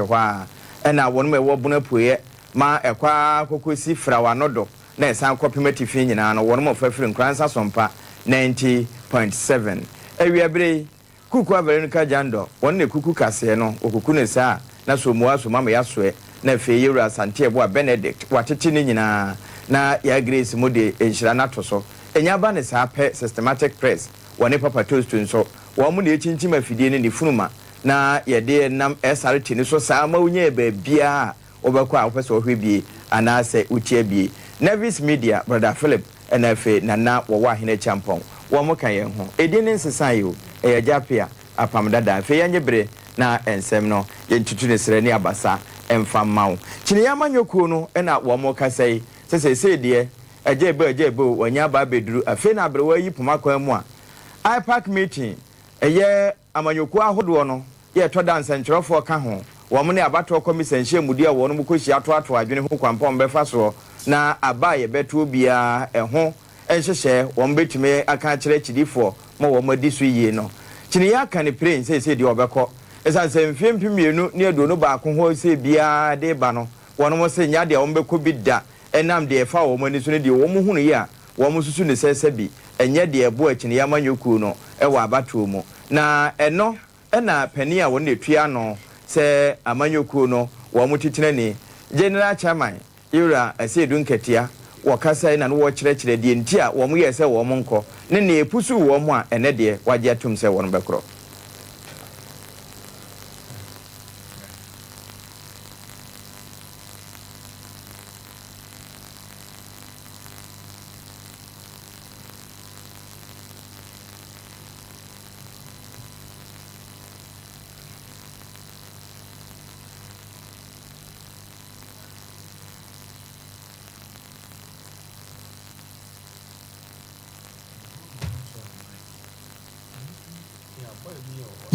hwa ena wonu me wo bona puye ma ekwa kokosi frawa nodo na esan kopimati fi nyina no wonu mo fafiri nkransa Sompa 90.7 ewiabre kuku averenka jando wonu ne kuku kase no okuku ne sa na so muwa so mama yasoe na fe yewura sante ebo Benedict watete ne nyina na ya Grace mode enhira na toso enyaba ne sa pe systematic press woni papa toast nso wo mu ne echinchima fidie ne funuma na yede nam SRT ni so saa ma unye ba bia obekwa opese ohwebie anase utie bie Nevis Media brother Philip enafe nana wo wa hene champon wo mo kan ye ho edin nsesan yo e japia apamdada fe yanyebre na ensem no ye ntutu ne sere ne abasa emfa mawo kini yamanyoku no ena wo mo kasai sese de ejebe wanya ba beduru afe na abrewa yi poma kwan mu a iPark meeting eye amanyoku ahodo no ye to dance nkyerofo ka ho wo mo ne abato commission hye mudi a wo no mukohia to adwene ho kwampon befa so na aba ye beto bia eho enhyehye wo mbetime aka kire chidifo mo wo madi so yie no kini ya ka ne pray se de obekọ esan se mfempiemienu ne aduonu ba ko ho se bia de ba no wo no mo se nya de wo mbekọ bidda enam de efa wo mani so ne de wo mo hunu ye a wo mo susu ne sese bi enye de ebo akini ya manyoku no ewo abato mu na eno ena pani a won etua no se amanyoku no wo mutitine ni general chairman yura asedu nketia wo kasa na no wo kyerɛkyerɛ die ntia wo mo yɛ se wo mo nkɔ ne na epusu wo mo a ene de wagye atum se won bekro.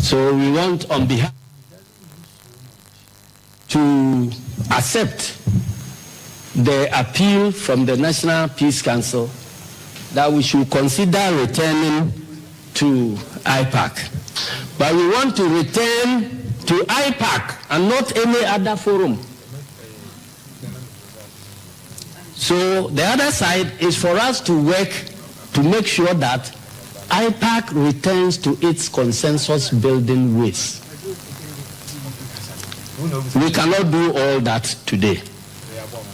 So we want on behalf to accept the appeal from the National Peace Council that we should consider returning to IPAC. But we want to return to IPAC and not any other forum. So the other side is for us to work to make sure that IPAC returns to its consensus building ways. We cannot do all that today,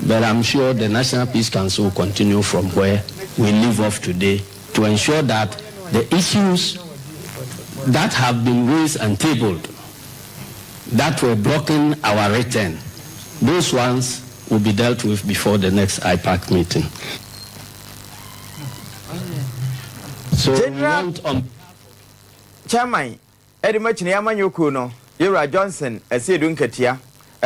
but I'm sure the National Peace Council will continue from where we leave off today to ensure that the issues that have been raised and tabled that were blocking our return, those ones will be dealt with before the next IPAC meeting. So General Chairman Eddie Machine Yamanyoku no Yura Johnson asedu nketia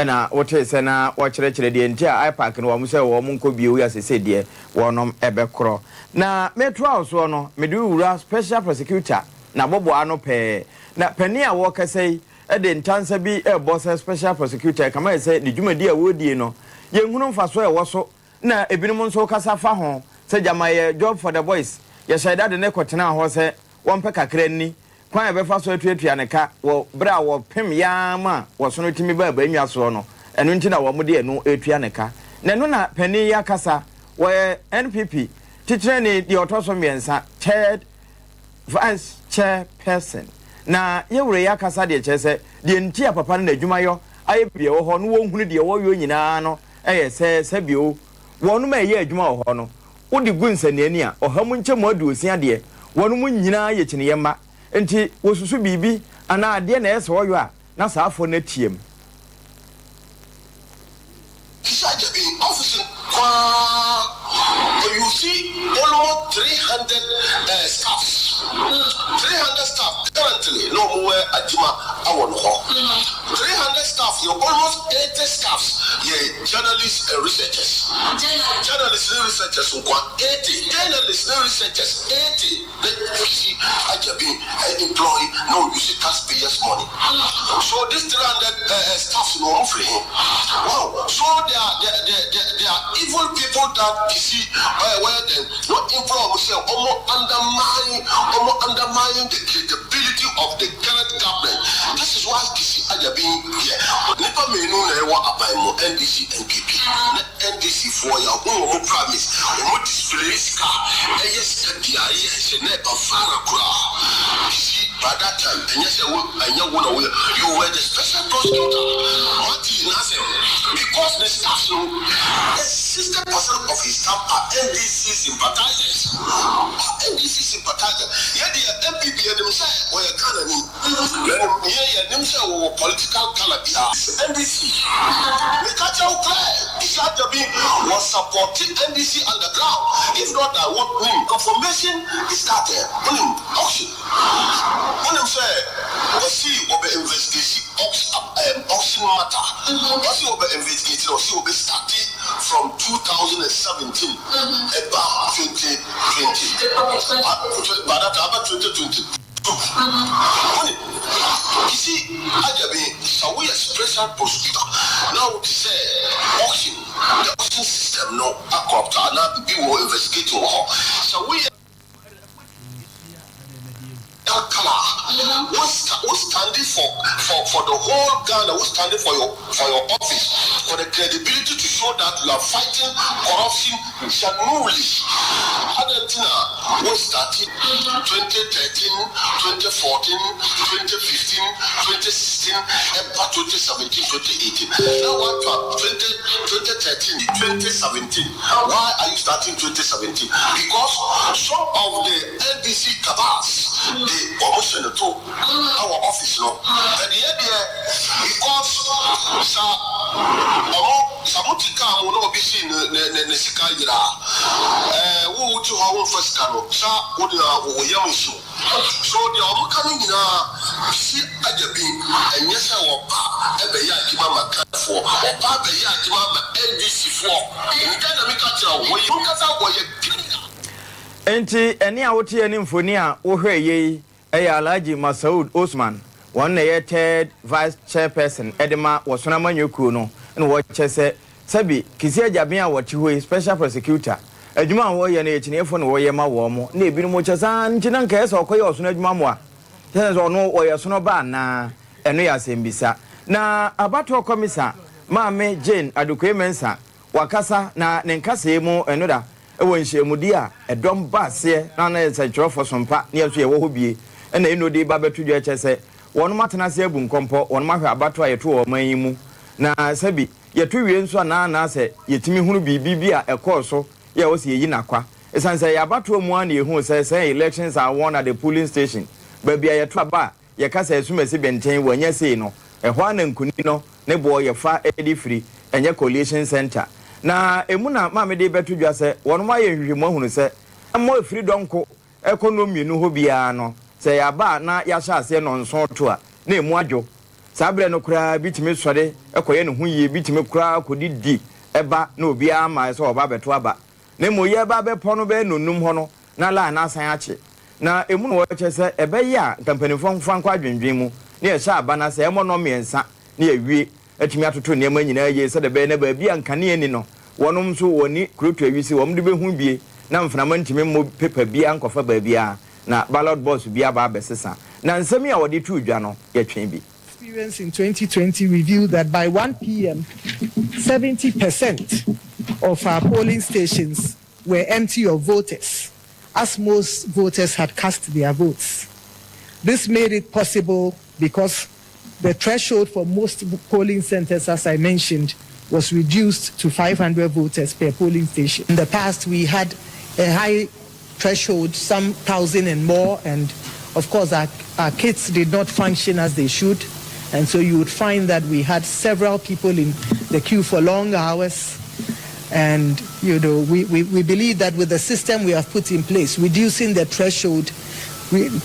na wote se na wo kyerɛkyerɛ de ntia IPAC no wo se wo monko biu ya sese de wonom ebekro na metro house no medu wura special prosecutor na bobo ano pe na pani a wo kasai de ntansa bi boss special prosecutor kama se de dwumadi a wodie no yenhunu mfaso e wo so na ebinom nso kasa fa ho se jamaye job for the boys ya shaida de ne kotena ho se won pe kakra ni kwan e be fa so atuatua ne ka wo bra wo pem ya ma wo so no timi ba ba nwa so no eno nti na wo mo de eno atua ne ka na no na pani ya kasa wo NPP titre ne de otoso miensa third vice chairperson na ye wure ya kasa de chese de nti a papa na adwumayo aye bia wo ho no wo hunu de wo yo nyina no eye se bio wo no ma ye adwuma wo ho no wodi gunsanani a ohamu nchemu adu osia de wonu mu nyina ye kine yema enti wosusu bibi ana ade na ese woyo a na saafo na tiem you see almost 300 staffs. 300 staff currently no more ajima awon ho. 300 staff, you almost 80 staffs, journalists and researchers. Journalists and researchers 80. Journalists and researchers 80. See, employ no using taxpayers' money. So this 300 staff no free him. Wow. So they are evil people that you see where they not influence almost undermine the credibility of the current government. This is why you see ajabi yeah nipa menu na ewa abaimo NDC NPP NDC for ya who promise who display ska yes dia yes na bafara kura by that time and yes you were the special prosecutor because the staff know 60% of his staff are NDC sympathizers. Yeah, the MPP and themselves were a Canadian. Yeah, themselves were political cannabis. NDC. The Kacha was supporting NDC underground. If not, I want confirmation is started. Auction. When I'm saying, we see what the investigation auction matter. We see what the investigation or see what the started from 2017 about 2020. By that time, about 2020. You see, so we are special prosecutor. Now to say auction, the auction system, no, a corrupt, and we will investigate. So we who's standing for the whole Ghana, who's standing for your office, for the credibility to show that you are fighting corruption genuinely. Argentina was started 2013, 2014, 2015, 2016, and 2017, 2018. Now what 2013, 2017. Why are you starting 2017? Because some of the NDC cabals, they almost to our office, no. And the idea because Samutika will not be seen in the Sikayra. Who would you have first canoe? Sa would Yamusu. So the Omukami see Ajabi and yes, I will Ebe Yakimama for Papa Yakimama NDC for in Canada. When you got out where you enti eni a wote ani mfoni a wo hwe yi Alhaji Masoud Osman one na third vice chairperson edema wosona manyokuo no na wo chese sabi kisi ajabe a wote ho special prosecutor adwuma wo ye na ekinefo na wo ye ma wo mo na ebi mo chesa ntina nka ese okoye osona adwuma mo a chese ono wo ye sono ba na eno ya sembisa na abato komisa maame Jane Adukwe Mensa wakasa na nenkasa mu eno da ewo nhyiamudi a edom baase na na sentrofo Sompa ne yeso ye wo hobie ena eno de ba betu dwa chese wono matena se abu nkompo wono mahwe abato a yeto wo manyimu na sabi yeto wie nso na se yetimi hunu bibi a ekoso ye wo se yi nakwa esanse ya abato mu an ye hu se elections are won at the polling station babia yeto aba ye kasa esumasi benten wanya sei no ehwa na nkuni no ne bo ye fa edi free enye coalition center na emuna ma me de betu dwa se wono ma ye hwehwemu ahunu se mo free donko economy no ho bia no se ya ba na ya sha ase no nso to a na emu adwo sabre no kura bitime sore ekoye ne ho yie bitime kura kodidi eba na obi ama se oba beto aba na moye ba be pono be nonum ho no na la na asan ache na emu no wo che se ebe ya kampanifo mfa nkwa adwendwen mu na ye sha aba na se emo no miensa na ewie atumi atoto ne ma nyina ye se de be na ba bia nkane ani no wonom so woni kroto awisi wom de be hu bie na mframa ntimi mo paper bia nkofa ba bia na ballot box bia ba besesa na nsemi a wode tu dwa no ye twen bi. Experience in 2020 revealed that by 1 p.m. 70% of our polling stations were empty of voters, as most voters had cast their votes. This made it possible because the threshold for most polling centers, as I mentioned, was reduced to 500 voters per polling station. In the past, we had a high threshold, some thousand and more, and of course our kits did not function as they should, and so you would find that we had several people in the queue for long hours. And you know, we believe that with the system we have put in place, reducing the threshold,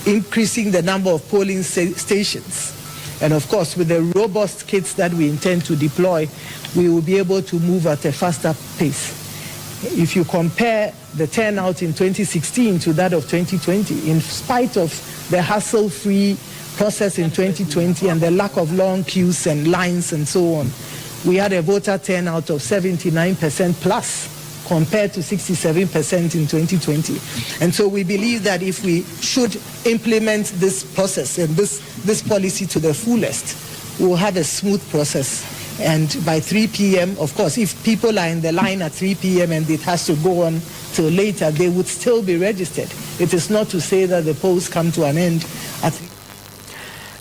increasing the number of polling stations, and of course with the robust kits that we intend to deploy, we will be able to move at a faster pace. If you compare the turnout in 2016 to that of 2020, in spite of the hassle-free process in 2020 and the lack of long queues and lines and so on, we had a voter turnout of 79% plus compared to 67% in 2020. And so we believe that if we should implement this process and this policy to the fullest, we'll have a smooth process. And by 3 p.m., of course, if people are in the line at 3 p.m. and it has to go on till later, they would still be registered. It is not to say that the polls come to an end at.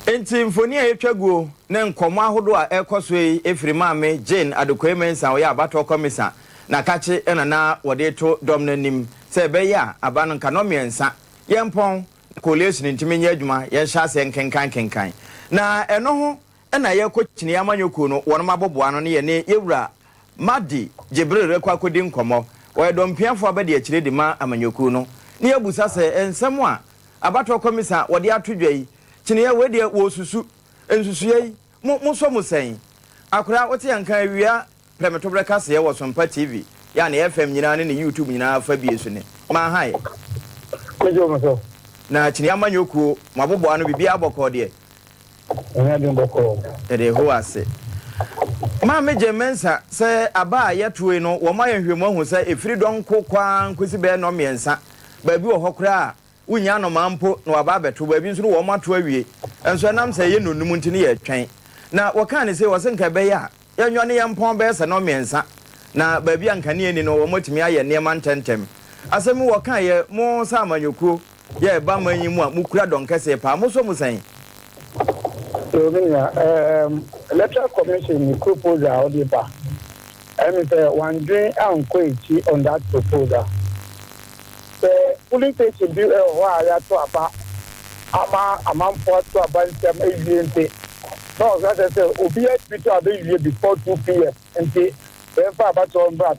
Enti mfoni a yetwaguo na nkomo ahodo a ekoso yi efiri maame Jane Adokoemensa oya abato komisa na kache na wode to dom nanim se be ya abano kanomiensa yempon collation ntimi nya adwuma ye hya se kenkan na eno ho na ye kochini amanyoko no wono maboboa no ye ne yewura Madi Jibril rekwa kodi nkomo wo dom piafo abade akire di ma amanyoko no ne yabusa se ensem a abato komisa wode atodwa yi chine ya wedi wo susu ensusu yi mo so mo sen akura wote yanka awia premetobra kase ye wo Sompa TV ya na FM nyina ne YouTube nyina fa biesu ne ma hai Kojo mo na chine amanyoku mabobo ano bibia aboko de enya de boko ede ho ase ma meje mensa se aba yetoe no wo ma yehwemu ahu se efiri donko kwa nkosi be no miensa baabi wo hokura unya no mampo na waba beto baabi nso wo mato awie enso enam se ye nonum ntini ye twen na woka ne se wo se nka be ya yenwone yempon be se no miensa na baabi ankane ani no wo motimi aye neema ntentem asemi woka ye mo sa amanyokuo ye ba manyi mu a mukura donkese pa mo so musan electoral commission proposal audiba and one drain and quality on that proposal. The polling station bill why to about amount for to about some agency. No, that is obvious to before 2 p.m. and then for about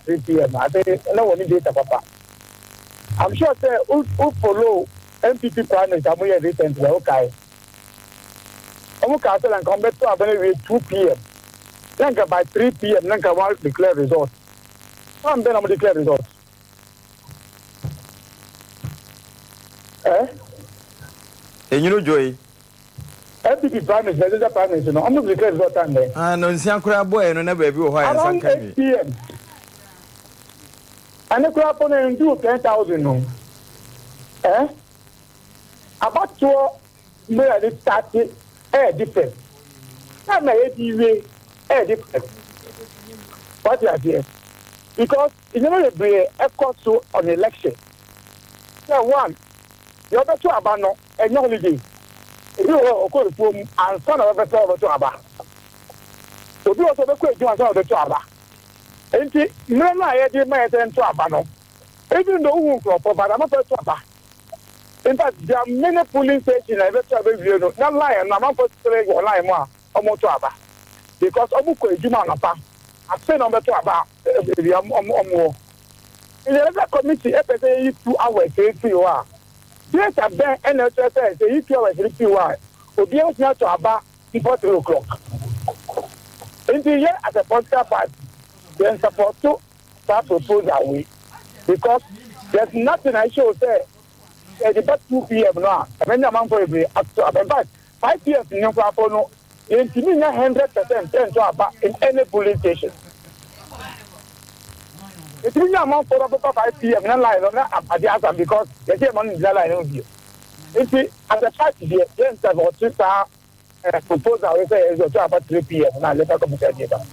3 p.m. I think no one data papa. I'm sure that who follow MPP planners are more recently okay. I'm castle and come back to about 2 p.m. Then by 3 p.m. then I want to declare results. And then I'm declare results. And you know Joy MPP planners, there's a planners, you know. I'm going to declare results and then. Ah no nsiankura boy no na baby wo hwa Around 8 p.m. And the crap on and do 10,000 no. About 2 million 30 different. That may be different. What you are here? Because it's not a cost on election. So one, you have to abandon and no holiday. If you are going to and son of a better to Abba. So do also the question of the Abba. And see, no, I did my attempt to Abba. Even though but I'm not to Abba. In fact, there are many polling stations I bet you know. Not lie, and I'm not going to lie more or to Abba. Because Obuko is human. I say number 2 about more. In the other committee, FSA 2 hours, 3 hours. Yes, I've done NHS, 2 hours, 3 hours. So be able to about before 3 o'clock. In the year, as a political party, then support to start propose that way. Because there's nothing I should say. It's about 2 p.m. now. I mean, I'm going to be up to about 5 p.m. in your platform. In 100% in any police station. It's really amount for about 5 p.m. Not like at the answer because they say money is not like no view. If as a fact here, yes, about 2 star proposal we say is about 3 p.m. Now let's come to data.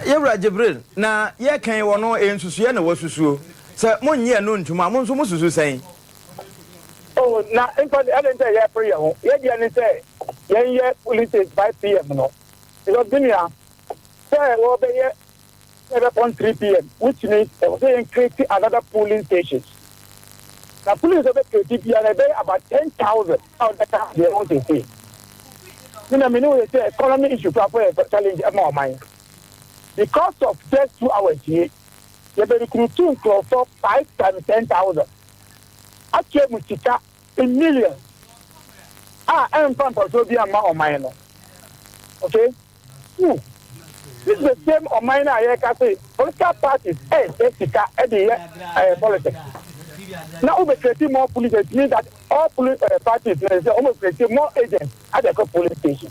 Yewra Jibril na ye kan wo no ensusu ye na wasusu se monye no ntuma mo nso mususu sen. Oh, now in fact I didn't say yeah prayer. Yeah, didn't say yeah police is 5 p.m. no. Because dunia say we be here 7.3 p.m. which means they create another polling stations. The police are creating about 10,000 out of that they want to say. You know, they say economy issue for challenge more mind. Because of just 2 hours here, they be recruiting for 5 times 10,000. Actually, Mutika in millions. I'm from Portobia or minor. Okay? This is the same or minor I can say. Political parties, Jessica, politics. Now we creating more police. It means that all police parties almost creating more agents at the police station.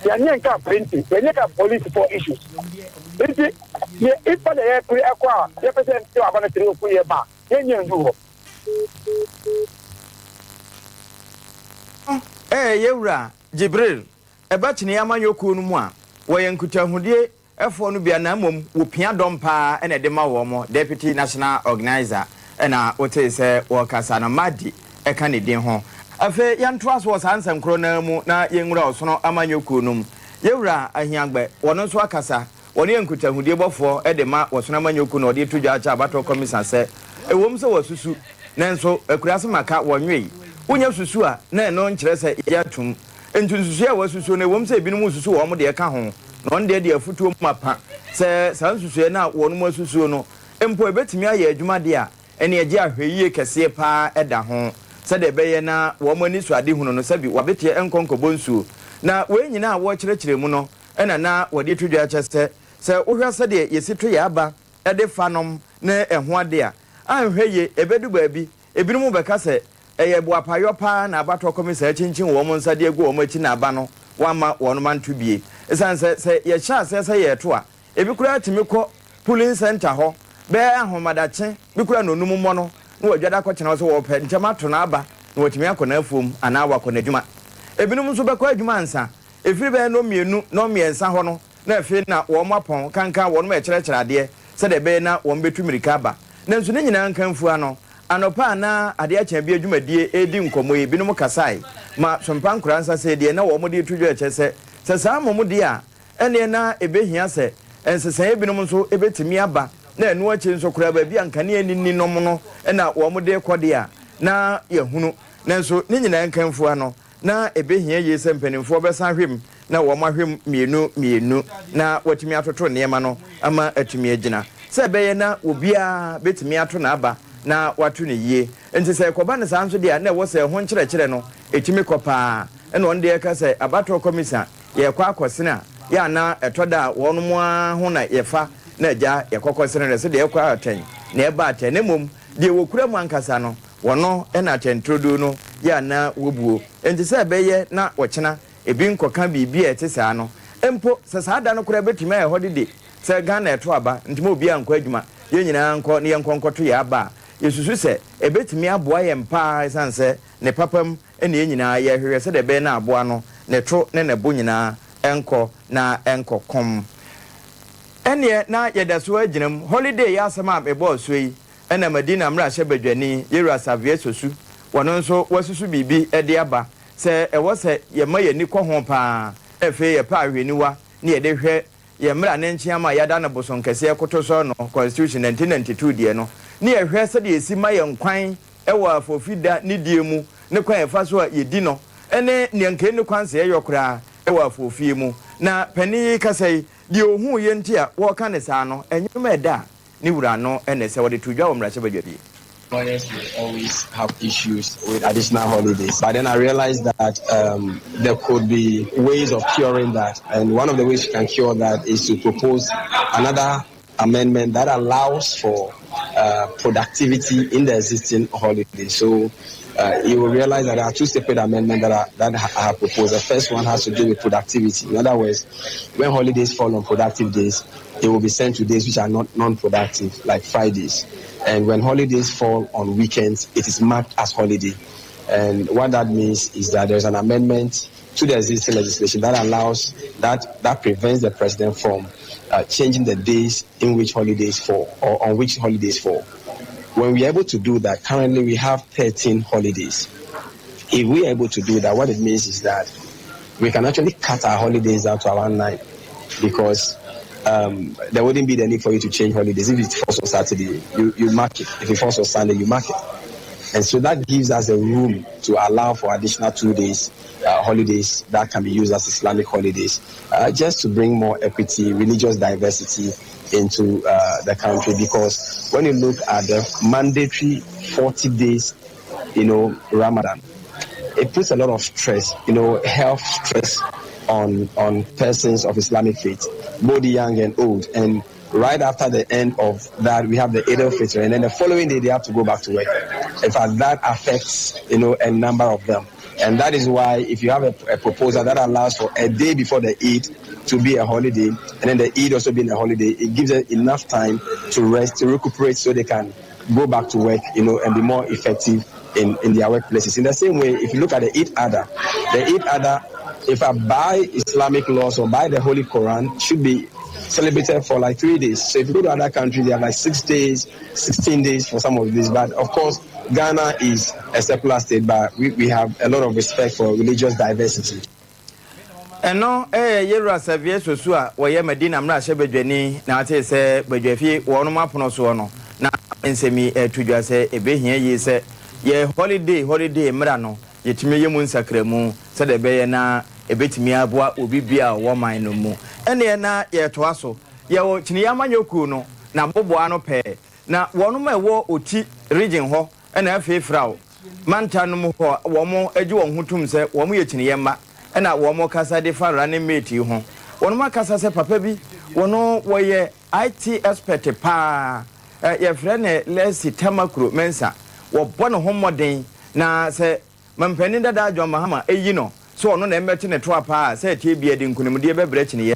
They are not printing. They are not police for issues. If they acquire, they present to about 3 or 4 years back. Yewra Jibril ebachine amanyoku no mu a woyɛ nkutahudie efo no bia na mom wo pia dom pa ene de ma wo mo deputy national organizer ena wote se wo kasa na madi eka ne din ho afe yanto aso sansam kro na mu na yenwura osono amanyoku no mu yewura ahiagbe wono nso akasa wono nkutahudie bofo de ma wosono amanyoku no de tudwa acha abato commission se ewom se wasusu nanso akurase maka wonwe wonya susu a na eno nkyere se yatum entunsusu ya wasusu na ewom se ebinum susu wo mo de ka ho na on de afutuo mapa se sansusu na wo no masusu no empo ebetimi aye adwuma de a ene eje ahweyie kese pa eda ho se de beye na wo mo ni suade hunu no sabi wabetie enkonkobo nsuo na we nyina wo kyerɛkyerɛ mu no ena na wode tudwa kyese se wohwa se de yesito ya aba ede fanom na eho ade a anhweye ebedu baabi ebinum beka se eye bo apayo pa na abato komisa chinchin wo mo nsa de egu wo mo achi na aba no wama wono manto bie esanse se ye sha se ye to a ebi kura atimi kɔ pulling center ho be ahomadache bi kura no num mo no na wadwada kɔ kyena so wo pɛ nchama to na aba na watimi akɔ afom ana wakɔ na adwuma ebinum nso bɛkɔ adwuma ansa efiri bɛ no mienu no miensa ho no na efi na wo mapɔn kankan wo no ɛkyerɛkyerɛ ade se de bɛ na wo betu mirika aba na nso ne nyina nkanfu ano anopa na ade acha bi adwumadie edi nkomo yi binum kasai ma sompa nkura nsa se de na wo mo de tudwo ekyese se saa mo de a ene na ebehia se ensesan binum nso ebetimi aba na enu achi nso kura ba bi anka ne ni nom no na wo mo de kode a na yehunu na nso ne nyina nkanfu ano na ebehia ye se mpanimfo besan hwem na wo mahwem mienu na watimi atoto neema no ama atumi agina se beye na obia betimi ato na aba na watu ne yie enti se koba ne sanso de na wo se ho nkyerɛkyerɛ no etimi kopa ene on de ka se abato commission ye kwa akosena ya na etoda wonu mu ho na ye fa na agya ye kokosene ne se de ye kwa aten na e ba aten ne mom de wokura mu ankasa no wono ena atentrodo no ya na wobuo enti se beye na wokyena ebi nkoka bibi etesa no empo se saada no kura betimi aye hodide se Ghana eto aba ntimo obi ankɔ adwuma ye nyina nkɔ ne yenkonkoto ya aba yesusu se ebetimi aboa ye mpa esanse ne papam ene nyina ye hwehwe se de be na aboa no ne tro ne bo nyina enko na enko kom ene na yedaso aginam holiday ya asema ebo so yi ena Madina mra hye badwani yera savie sosu wono nso wasusu bibi ede aba se ewo se ye ma ye ni kɔ ho pa efe ye pa ahweniwa ne ye de hwɛ ye mra ne nchiama yada na boson kese ekoto so no constitution 1992 die no ne ye hwɛ se de esi ma ye nkwan ewa afofida ne die mu ne kwan efa so ye di no ene ne nke ne kwan se ye yokra ewa afofie mu na pani kasai de ohun ye ntia wo ka ne sa no enyuma eda ni wura no ene se wo de tudwa wo mra che badwadi. Lawyers will always have issues with additional holidays. But then I realized that there could be ways of curing that. And one of the ways you can cure that is to propose another amendment that allows for productivity in the existing holidays. So you will realize that there are two separate amendments that I have proposed. The first one has to do with productivity. In other words, when holidays fall on productive days, it will be sent to days which are not non-productive, like Fridays. And when holidays fall on weekends, it is marked as holiday. And what that means is that there's an amendment to the existing legislation that allows, that prevents the president from changing the days in which holidays fall or on which holidays fall. When we're able to do that, currently we have 13 holidays. If we're able to do that, what it means is that we can actually cut our holidays down to around 9, because there wouldn't be the need for you to change holidays. If it falls on Saturday, you mark it. If it falls on Sunday, you mark it. And so that gives us a room to allow for additional 2 days holidays that can be used as Islamic holidays, just to bring more equity, religious diversity into the country. Because when you look at the mandatory 40 days, Ramadan, it puts a lot of stress, health stress on persons of Islamic faith, both young and old. And right after the end of that, we have the Eid al-Fitr, and then the following day they have to go back to work. In fact, that affects, a number of them. And that is why if you have a proposal that allows for a day before the Eid to be a holiday, and then the Eid also being a holiday, it gives them enough time to rest, to recuperate, so they can go back to work, and be more effective in their workplaces. In the same way, if you look at the Eid Adha in fact, by Islamic laws or by the Holy Quran, should be celebrated for like 3 days. So if you go to other countries, they have like 6 days, 16 days for some of these. But of course, Ghana is a secular state, but we have a lot of respect for religious diversity. And no, Yera Savia Susua, where Medina Mrasha Bedweni, now say Bedwefi, one mapono suono. Now, and semi to just say, a be here, ye say, ye holiday, Mrano, yet me mun sacremu, said a bayana, a bit me abwa, ubibia, woman no more. And then na ye toaso, ye wo Chiniama Yokuno, na Bobuano pe, na one my war uti region ho, and a fee frau. Mantanum ho, womo, a Jew on Hutum say, one way Chiniama. And I want more casa de far running mate you home. One more casa se papabi, one no way IT expert pa. Your friend Leslie Tamakru Mensa, or one home day. Na say, Mampeninda da John Mahama, you know, so no name in a trapa, said he be a dinkunudia brechin ye.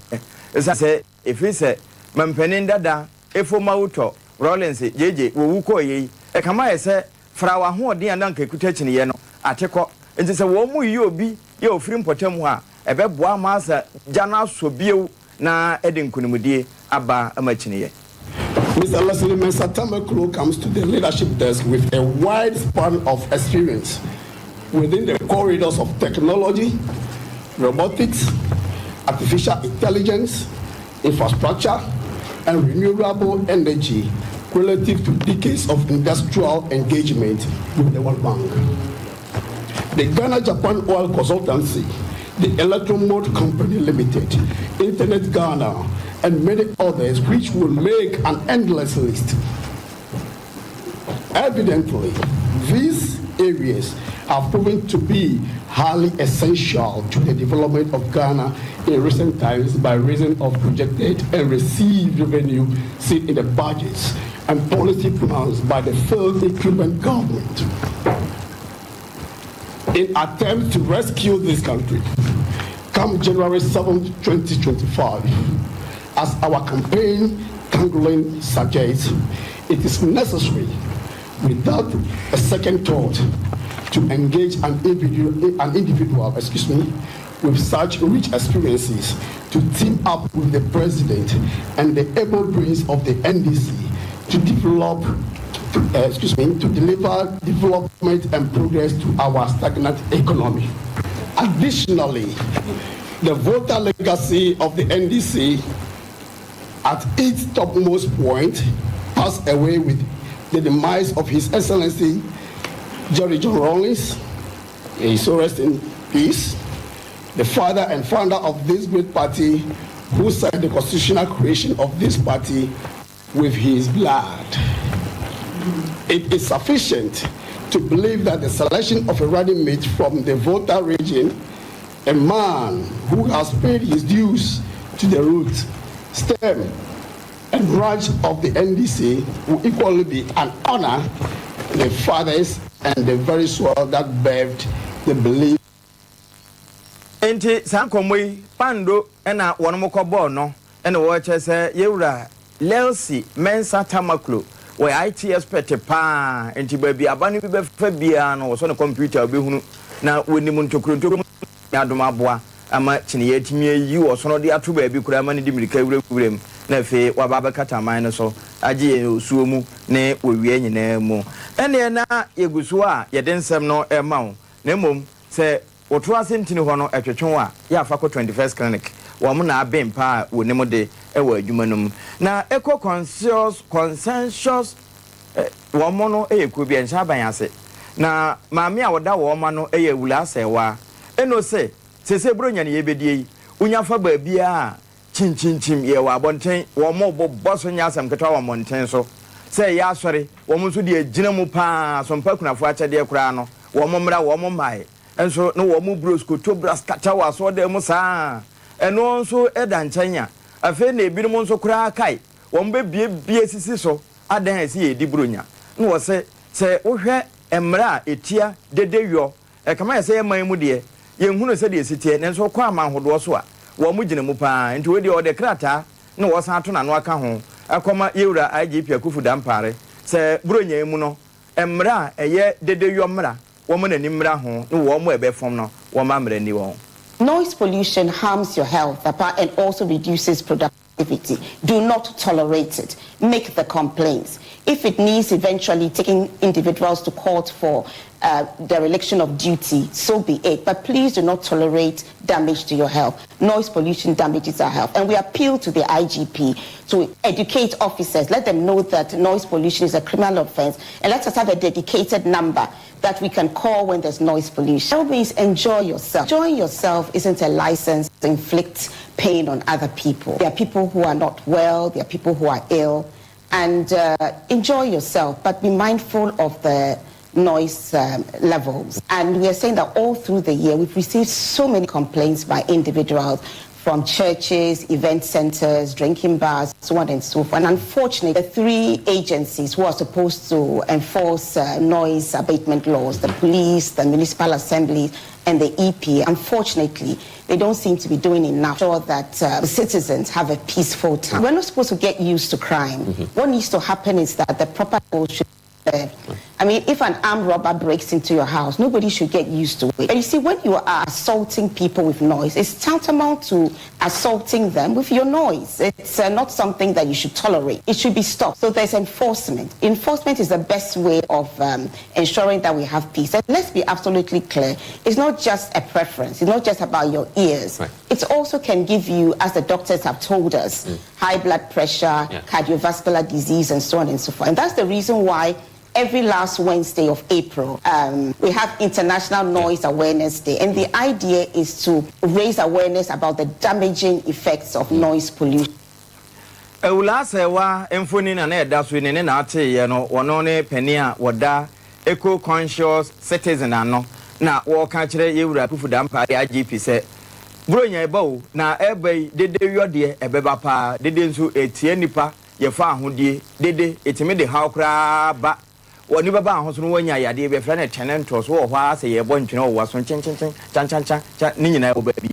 As I say, if he said, Mampeninda da, if Mauto, Rollins, JJ, Wuko ye, a Kamai say, Frau Ho, dear Nanke could touch in yeno, I take up, and it's a woman you be. Yo free potemwa ebe boa masa jana so bio na edin kunumudie aba amachine. Mr. Leslie Mensah Tamaklo comes to the leadership desk with a wide span of experience within the corridors of technology, robotics, artificial intelligence, infrastructure, and renewable energy relative to decades of industrial engagement with the World Bank. The Ghana-Japan Oil Consultancy, the Electromode Company Limited, Internet Ghana, and many others, which will make an endless list. Evidently, these areas have proven to be highly essential to the development of Ghana in recent times by reason of projected and received revenue seen in the budgets and policy plans by the failed incumbent government. In attempt to rescue this country, come January 7, 2025, as our campaign tagline suggests, it is necessary, without a second thought, to engage an individual, with such rich experiences to team up with the president and the able brains of the NDC to develop. To deliver development and progress to our stagnant economy. Additionally, the voter legacy of the NDC at its topmost point passed away with the demise of His Excellency Jerry John Rawlings, may so rest in peace, the father and founder of this great party who signed the constitutional creation of this party with his blood. It is sufficient to believe that the selection of a running mate from the voter region, a man who has paid his dues to the root, stem, and branch of the NDC will equally be an honor to the fathers and the very soil that birthed the belief. Enti sankomwe pando ena wonomoko ball no ena wo chese yewura Leslie Mensah Tamaklo we IT expert pa enti baby abanu bi befa bia no so no computer obehunu na woni mu ntokuro ya domaboa ama chine yetimi yi wo so no de ato ba bi kura ama ne di mirika wurem na fe wababa kataman no so age osuo mu ne wowie nyina mu ene na yegusu a yede nsem no emawo na mom se woto asentini ho no etwetwen a ya fa ko 21st clinic wo mo na abem pa woni mu de ewa adwumanum na eco consensus wo mo no eyeko bi enha ban ase na maami a woda wo ma no eye wula asewa eno se bronya ne yebedie unya fa ba bia chinchim ye wa bonten wo mo boso nya asem ketwa wo monten so se ya asore wo mo so de agina mu pa Sompa kunafo achede kura no wo mo mra wo mo mai enso no wo mo brosko to bras kata wa so de mu saa eno nso eda nchanya afi na ebi no nso kura kai wo mbe bie sisi so adan esi edi bronya no wo se wo hwe emra etia dedewio kama ye se ye man mu de ye hunu se de esitie nenso kwa amanhodo so a wo mu gine mu pa nti we de o de krata na wo san to na no aka ho akoma yewura IGP akufu dampare se bronya mu no emra eye dedewio mra wo mo nani mra ho no wo mo ebe fom no wo ma mra ni wo Noise pollution harms your health and also reduces productivity. Do not tolerate it. Make the complaints. If it needs eventually taking individuals to court for dereliction of duty, so be it. But please do not tolerate damage to your health. Noise pollution damages our health. And we appeal to the IGP to educate officers. Let them know that noise pollution is a criminal offense. And let us have a dedicated number that we can call when there's noise pollution. That means enjoy yourself. Enjoying yourself isn't a license to inflict pain on other people. There are people who are not well. There are people who are ill. And enjoy yourself, but be mindful of the noise levels. And we are saying that all through the year, we've received so many complaints by individuals from churches, event centers, drinking bars, so on and so forth. And unfortunately, the three agencies who are supposed to enforce noise abatement laws, the police, the municipal assemblies, and the EPA, unfortunately, they don't seem to be doing enough so that the citizens have a peaceful time. We're not supposed to get used to crime. What needs to happen is that the proper rules should I mean, if an armed robber breaks into your house, nobody should get used to it. And you see, when you are assaulting people with noise, it's tantamount to assaulting them with your noise. It's not something that you should tolerate. It should be stopped. So there's enforcement. Enforcement is the best way of ensuring that we have peace. And let's be absolutely clear. It's not just a preference. It's not just about your ears. Right. It also can give you, as the doctors have told us, high blood pressure, cardiovascular disease, and so on and so forth. And that's the reason why every last Wednesday of April, we have International Noise Awareness Day. And the idea is to raise awareness about the damaging effects of noise pollution. Ulasewa emfoni na eda so ne na ate ye no wono ne penia woda eco conscious citizen ano na wo ka kire yewura kufuda mpa ya IGP se bronya eba o na eba dede wiode ebeba pa dede nso etie nipa ye fa ahodie dede etime de hawkra ba woni baba ahoso no wanya yade be fra na tenento so wo hwa se ye bo ntwene wo so chenchenchen chan ni nyina oba bi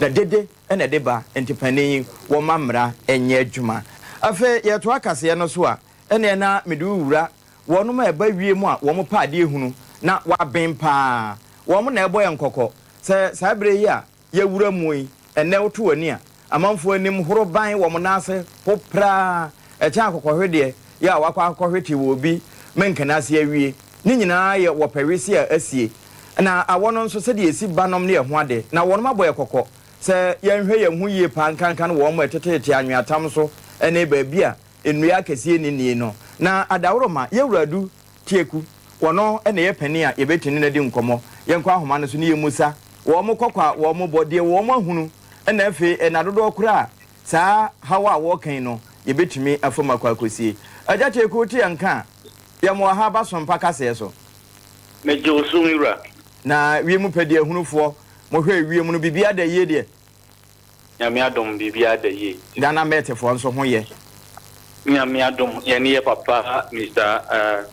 na dede ena de ba entipanin wo mamra enye adwuma afa ye to akase ye no so a ena na medu wura wono ma eba wie mu a wo mo paade ehunu na wa ben pa wo mo na ebo ye nkokọ se sabre yi a ye wura mu yi ene wo to ani a amanfo anim horo ban wo mo na ase popra e cha akokọ hwede ya wakọ akọhweti wo bi menkana se awie ni nyina ye wo pawesi a asie na awono nso se de esi banom ne ho ade na wono maboye kokọ se yenhwe ye hu yie pa nkankan wo mo etetete anweatam so ene ba bia enua kese ni no na adawroma ye wuradu tieku wono ene ye pani a ye betini na di nkomo ye nkwa ahoma no so ne ye musa wo mo kokwa wo mo bode wo mo hunu ene afi enadodo kura saa hawa wo kan no ye betimi afoma kwa kosie aja tieku ti anka ya mo ha ba Sompa kase so me josunira na wiemu pede ahunufo mo hwe wiemu no bibia da ye de nyame adom bibia da ye dana metefo nso ho ye nyame adom ye ne papa Mr.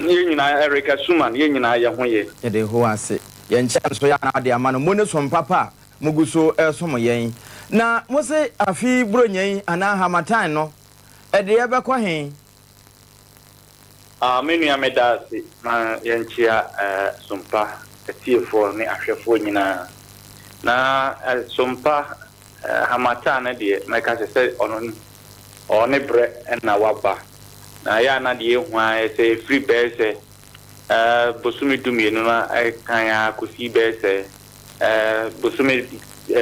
ye nyina Erika Suman ye nyina ye ho ye de ho ase ye ncha nso ya na de ama no mo ne Sompa pa muguso esom yen na mo se afi bronyen ana hamatan no ede ye be ko hen menu ya medasi na yenchia Sompa etiefo ni ahwefo nyina na Sompa hamata na de meka se ono bre na waba na ya na de hwa se free bese bosumi dumienu na kan ya kosi bese bosumi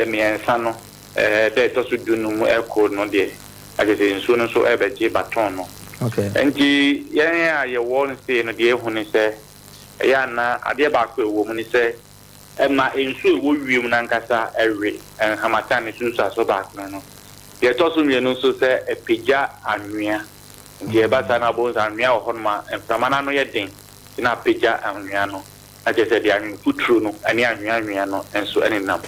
miensa no de to so dunu eko no de agese nso no so ebeje baton no. Okay. Enti ya ye won say no de ehunu se ya na ade ba ko ewo mu ni se ma ensu ewo wiem na nkasa ewe hamatan ni sunsu aso ba ko no ye to so mienu so se epija anwea nti ba sa na bo sa anwea ho ma enfamana no ye den na epija anwea no agese de anwea futuro no ani anwea no enso ene nam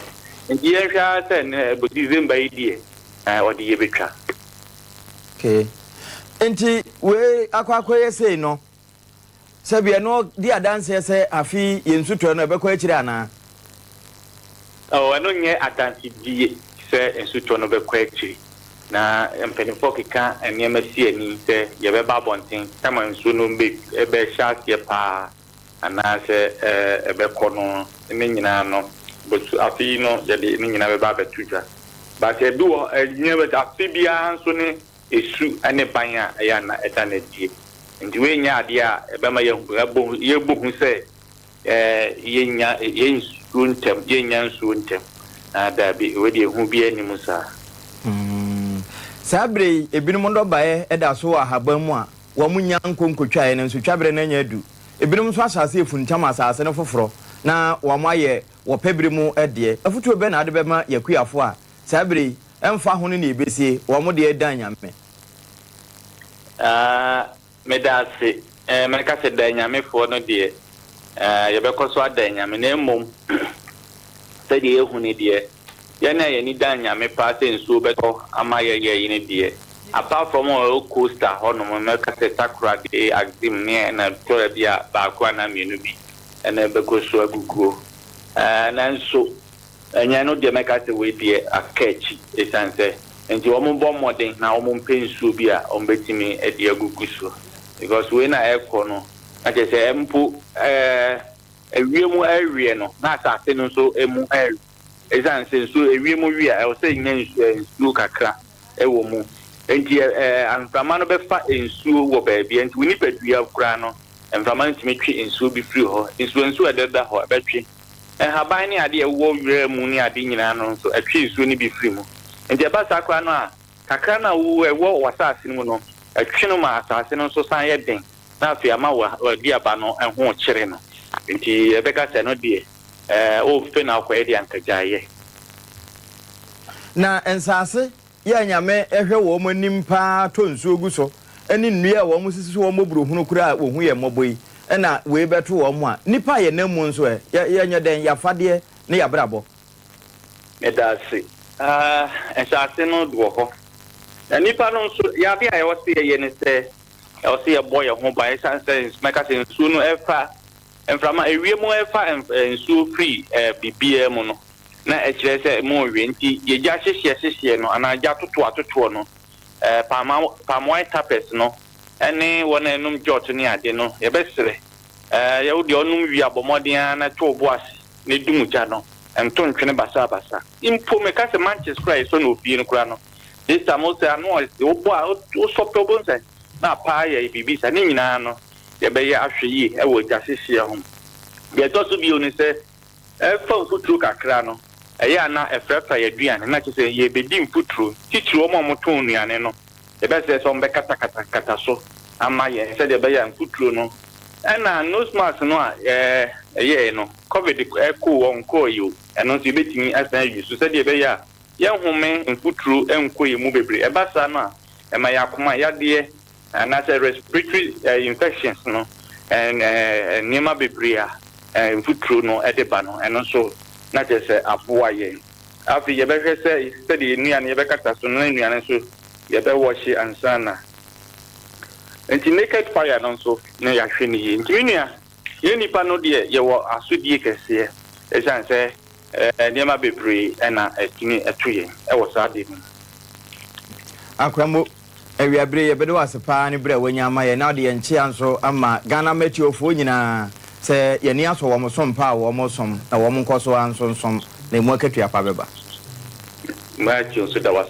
nti ye hwa se ne bo December idie odi ye betwa. Okay. Enti we akwakoye sei no sebie no di adanse se afi yensuto no ebekọ akire ana eno nye adanse die se ensuto no bekọ akire na empenifo keka eniema si ani se ye beba bonten tama nsu no mbe ebe shasie pa ana se ebekọ no ne nyina no but afi no ya de ni nyina be ba betuja but e bi wo nyina be afi bia nso ne esu ane banya ya na eta na die nti we nya ade a e be ma ye bohu se yenya yensu ntem yenya nsu ntem na da bi we de hu bia ni musa sabre ebinom ndo bae eda so ahaban mu a wo munya nkonkotwae ne nso twabre na nya adu ebinom so asase efuntam asase ne foforo na wo maye wo pebiri mu ede afutuo be na ade be ma yakuafo a sabre emfa ho ne na ebesie wo mo de edan nyame medase meka se dan nyame fo no de ye be koso adan nyame na emom se de ehu ne de yana ye ni dan nyame pa se nso be to ama ye ni de apart from all coaster hono mo meka se takra de agdim ne na to bia ba kwa na mienu bi ene be koso aguguo na nso enya no de meka se we de akachi esanse nti omo bo modern na omo mpensuo bi a ombetimi e de agugu so because we na ekọ no na je se empo ewiemu awie no na asase no so emu esanse so ewiemu wi a o se nya nsuo kakra ewo mu nti anframa no be fa nsuo wo ba bia nti we ni padua kura no anframa ntimi twi nsuo bi firi ho nsuo ededa ho betwe haban ni ade ewo wura mu ni ade nyina no so atwi nsuo ni bi firi mu nti eba sakwa no a kakra na wo ewo wasase mu no atwi no ma asase no so san ye den na afia ma wa di aba no ho kire no nti ebeka se no de o fe na akwa de ankajaye na ensase ya nyame ehwe wo mo nimpa to nsuo gu so eni nnua wo mo sisi wo mo buru hunu kura wo hu ye moboi na we beto wo mo a nipa ye namu nso ya nya den ya fade ne ya brabo medase ensase no do ho na nipa no nso ya bia ye wose ye ne se ya wose ye boy ho ba sanse meka se nsuo no efa enframa ewie mo efa nsuo free bibie mo no na ekire se mo wie nti ye ja hyehye no ana ja toto no palm tapes no ene wona enum jot ni ade no ye besere ye wo de onum wi abomodin na to boas ne dumuja no emto ntwene basa impo me ka se Manchester Christ so no bi no kura no this time o se anu o bo a o so problem say na pa ye bibi sa ni nyina no ye be ye ahwe yi e wo ja hyehye ho ye to so bi oni se fa futuru kakra no eya na efrefa ye duane na che se ye bedi mfuturu titiri omo moton nuane no e be se so mbe kata so ama ye se de be ya mfuturu no na nose mask no a ye no covid ko won ko yo eno so betimi asan yi so se de be ya ye home mfuturu enko ye mu bebre e ba sa no a e ma ya koma ya de na se respiratory infections no nima bebre a mfuturu no e de ba no eno so na je se afuwa ye afi ye be hwe se study nuane ye be kata so na nuane so ye be wash ansana enti naked fire no so na ya hwe ni ye enti nua ye nipa no de ye wo asodie kese e san se niema bebre na atini atoye e wo sa de ni akramo ewiabre ye be do asepa ne bre wanya ye na de ye nche anso ama Ghana metiofo nyina se ye ni aso wo mo sompa wo mo som na wo mo nkoso ansonsom na mu akatua pa beba ma chi so da was